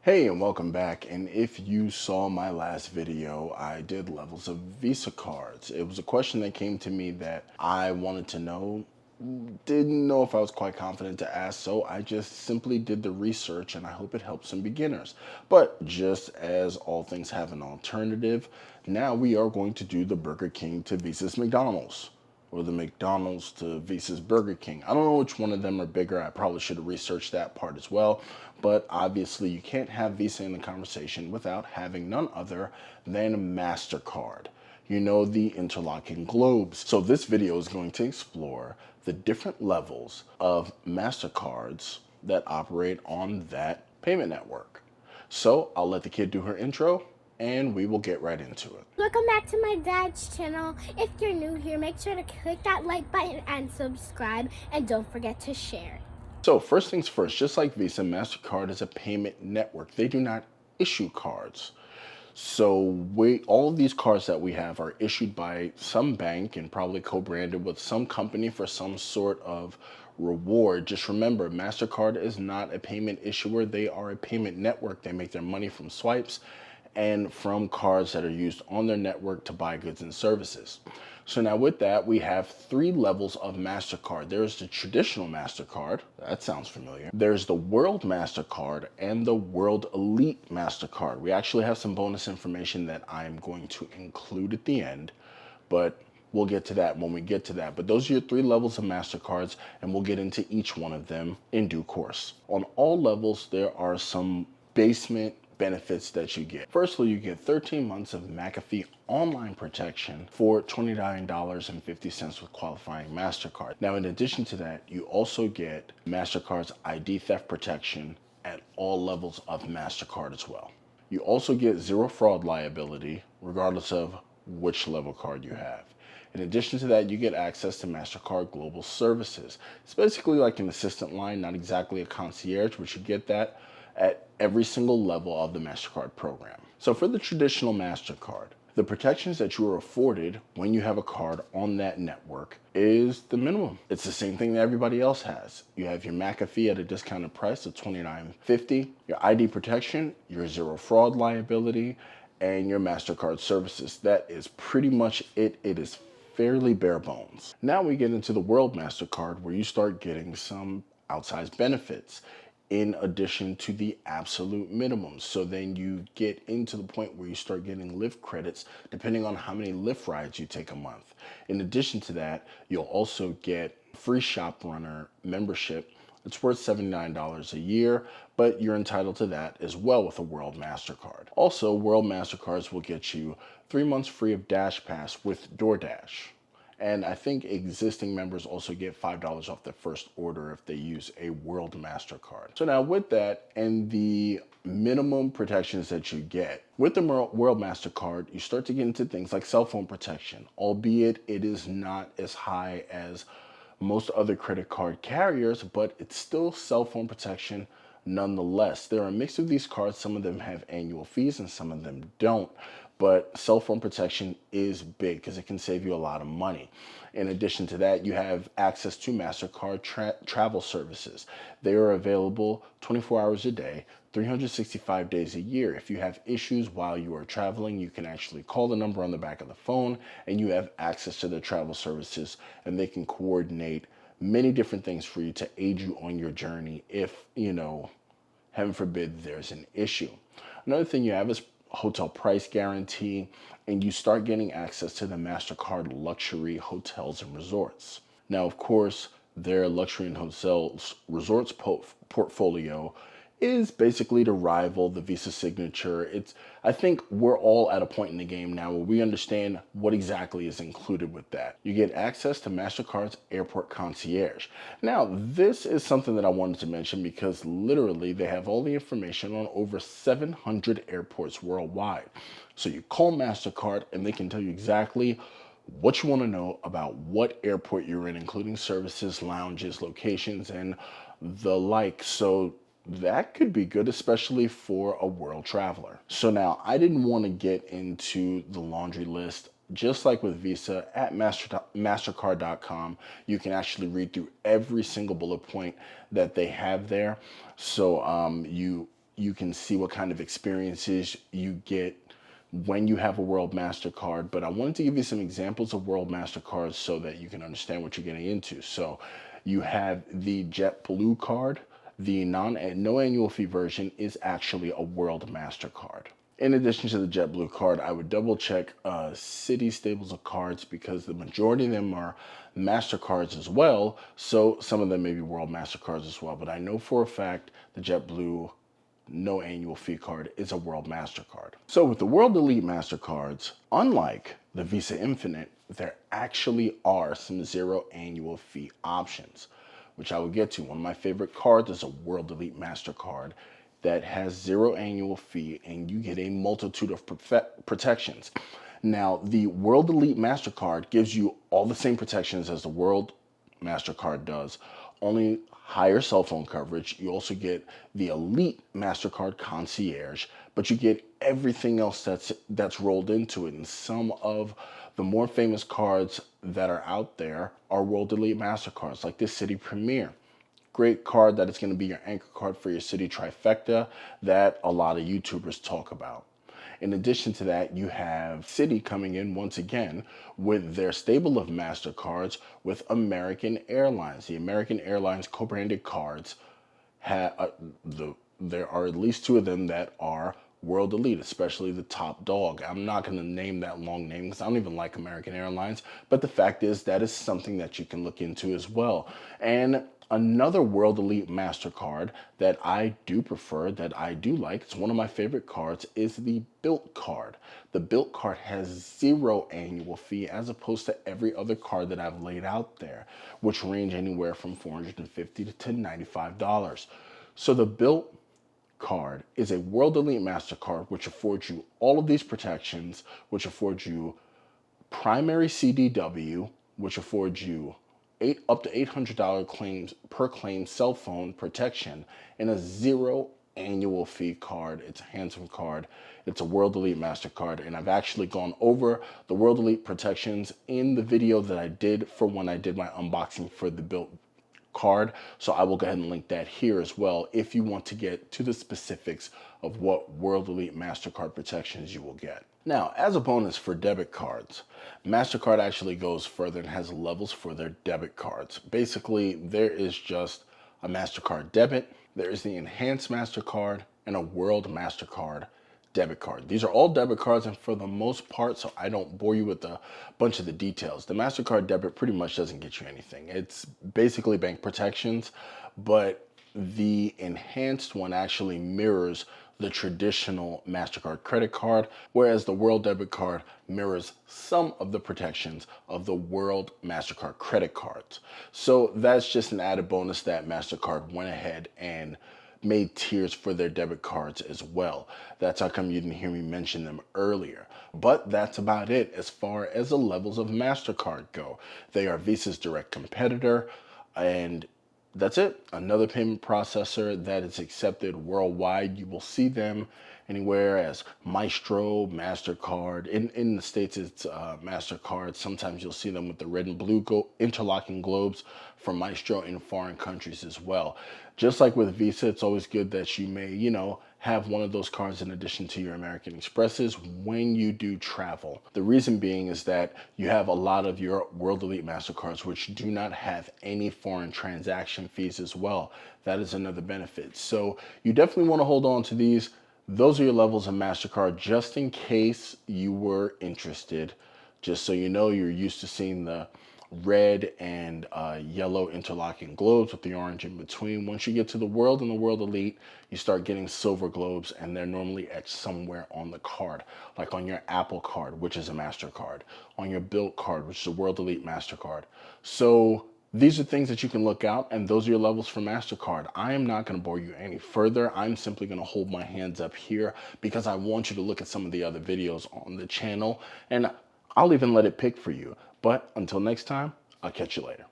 Hey, and welcome back. And if you saw my last video, I did levels of Visa cards. It was a question that came to me that I wanted to know. Didn't know if I was quite confident to ask, so I just simply did the research and I hope it helps some beginners. But just as all things have an alternative, now we are going to do the Burger King to Visa's McDonald's, or the McDonald's to Visa's Burger King. I don't know which one of them are bigger. I probably should have researched that part as well. But obviously, you can't have Visa in the conversation without having none other than MasterCard. You know, the interlocking globes. So this video is going to explore the different levels of MasterCards that operate on that payment network. So I'll let the kid do her intro and we will get right into it. Welcome back to my dad's channel. If you're new here, make sure to click that like button and subscribe, and don't forget to share. So first things first, just like Visa, MasterCard is a payment network. They do not issue cards. So all of these cards that we have are issued by some bank and probably co-branded with some company for some sort of reward. Just remember, MasterCard is not a payment issuer. They are a payment network. They make their money from swipes and from cards that are used on their network to buy goods and services. So now with that, we have three levels of MasterCard. There's the traditional MasterCard. That sounds familiar. There's the World MasterCard and the World Elite MasterCard. We actually have some bonus information that I'm going to include at the end, but we'll get to that when we get to that. But those are your three levels of MasterCards, and we'll get into each one of them in due course. On all levels, there are some basement benefits that you get. Firstly, you get 13 months of McAfee online protection for $29.50 with qualifying MasterCard. Now, in addition to that, you also get MasterCard's ID theft protection at all levels of MasterCard as well. You also get zero fraud liability, regardless of which level card you have. In addition to that, you get access to MasterCard Global Services. It's basically like an assistant line, not exactly a concierge, but you get that at every single level of the MasterCard program. So for the traditional MasterCard, the protections that you are afforded when you have a card on that network is the minimum. It's the same thing that everybody else has. You have your McAfee at a discounted price of $29.50, your ID protection, your zero fraud liability, and your MasterCard services. That is pretty much it. It is fairly bare bones. Now we get into the World MasterCard, where you start getting some outsized benefits in addition to the absolute minimums. So then you get into the point where you start getting Lyft credits depending on how many Lyft rides you take a month. In addition to that, you'll also get free Shop Runner membership. It's worth $79 a year, but you're entitled to that as well with a World MasterCard. Also, World MasterCards will get you 3 months free of Dash Pass with DoorDash. And I think existing members also get $5 off their first order if they use a World MasterCard. So now with that and the minimum protections that you get, with the World MasterCard, you start to get into things like cell phone protection, albeit it is not as high as most other credit card carriers, but it's still cell phone protection nonetheless. There are a mix of these cards. Some of them have annual fees and some of them don't. But cell phone protection is big because it can save you a lot of money. In addition to that, you have access to MasterCard travel services. They are available 24 hours a day, 365 days a year. If you have issues while you are traveling, you can actually call the number on the back of the phone and you have access to their travel services, and they can coordinate many different things for you to aid you on your journey if, heaven forbid, there's an issue. Another thing you have is hotel price guarantee, and you start getting access to the MasterCard luxury hotels and resorts. Now, of course, their luxury and hotels resorts portfolio is basically to rival the Visa signature. I think we're all at a point in the game now where we understand what exactly is included with that. You get access to MasterCard's airport concierge. Now, this is something that I wanted to mention because literally they have all the information on over 700 airports worldwide. So you call MasterCard and they can tell you exactly what you want to know about what airport you're in, including services, lounges, locations, and the like. So that could be good, especially for a world traveler. So now I didn't want to get into the laundry list. Just like with Visa, at MasterCard.com, you can actually read through every single bullet point that they have there. So you You can see what kind of experiences you get when you have a World MasterCard. But I wanted to give you some examples of World MasterCards so that you can understand what you're getting into. So you have the JetBlue card. The no annual fee version is actually a World MasterCard. In addition to the JetBlue card, I would double check Citi stables of cards because the majority of them are MasterCards as well. So some of them may be World MasterCards as well. But I know for a fact the JetBlue no annual fee card is a World MasterCard. So with the World Elite MasterCards, unlike the Visa Infinite, there actually are some zero annual fee options, which I will get to. One of my favorite cards is a World Elite MasterCard that has zero annual fee, and you get a multitude of protections. Now, the World Elite MasterCard gives you all the same protections as the World MasterCard does, only higher cell phone coverage. You also get the Elite MasterCard Concierge, but you get everything else that's rolled into it. And some of the more famous cards that are out there are World Elite MasterCards, like this Citi Premier. Great card that is going to be your anchor card for your Citi trifecta that a lot of YouTubers talk about. In addition to that, you have Citi coming in once again with their stable of MasterCards with American Airlines. The American Airlines co-branded cards there are at least two of them that are World Elite, especially the top dog. I'm not going to name that long name because I don't even like American Airlines, but the fact is that is something that you can look into as well. And another World Elite MasterCard that I do prefer, that I do like, it's one of my favorite cards, is the Bilt card. The Bilt card has zero annual fee as opposed to every other card that I've laid out there, which range anywhere from $450 to $95. So the Bilt card is a World Elite MasterCard, which affords you all of these protections, which affords you primary CDW, which affords you up to $800 claims per claim cell phone protection, and a zero annual fee card. It's a handsome card. It's a World Elite MasterCard, and I've actually gone over the World Elite protections in the video that I did for when I did my unboxing for the Bilt card. So I will go ahead and link that here as well if you want to get to the specifics of what World Elite MasterCard protections you will get. Now, as a bonus for debit cards, MasterCard actually goes further and has levels for their debit cards. Basically, there is just a MasterCard debit, there is the enhanced MasterCard, and a World MasterCard debit card. These are all debit cards, and for the most part, so I don't bore you with a bunch of the details, the MasterCard debit pretty much doesn't get you anything. It's basically bank protections, but the enhanced one actually mirrors the traditional MasterCard credit card, whereas the World debit card mirrors some of the protections of the World MasterCard credit cards. So that's just an added bonus that MasterCard went ahead and made tiers for their debit cards as well. That's how come you didn't hear me mention them earlier. But that's about it as far as the levels of MasterCard go. They are Visa's direct competitor, and that's it. Another payment processor that is accepted worldwide. You will see them anywhere as Maestro, MasterCard. In the States, it's MasterCard. Sometimes you'll see them with the red and blue interlocking globes for Maestro in foreign countries as well. Just like with Visa, it's always good that you may, have one of those cards in addition to your American Expresses when you do travel. The reason being is that you have a lot of your World Elite MasterCards which do not have any foreign transaction fees as well. That is another benefit. So you definitely want to hold on to these. Those are your levels of MasterCard just in case you were interested. Just so you know, you're used to seeing the red and yellow interlocking globes with the orange in between. Once you get to the World and the World Elite, you start getting silver globes, and they're normally etched somewhere on the card, like on your Apple card, which is a MasterCard, on your Bilt card, which is a World Elite MasterCard. So these are things that you can look out, and those are your levels for MasterCard. I am not going to bore you any further. I'm simply going to hold my hands up here because I want you to look at some of the other videos on the channel, and I'll even let it pick for you. But until next time, I'll catch you later.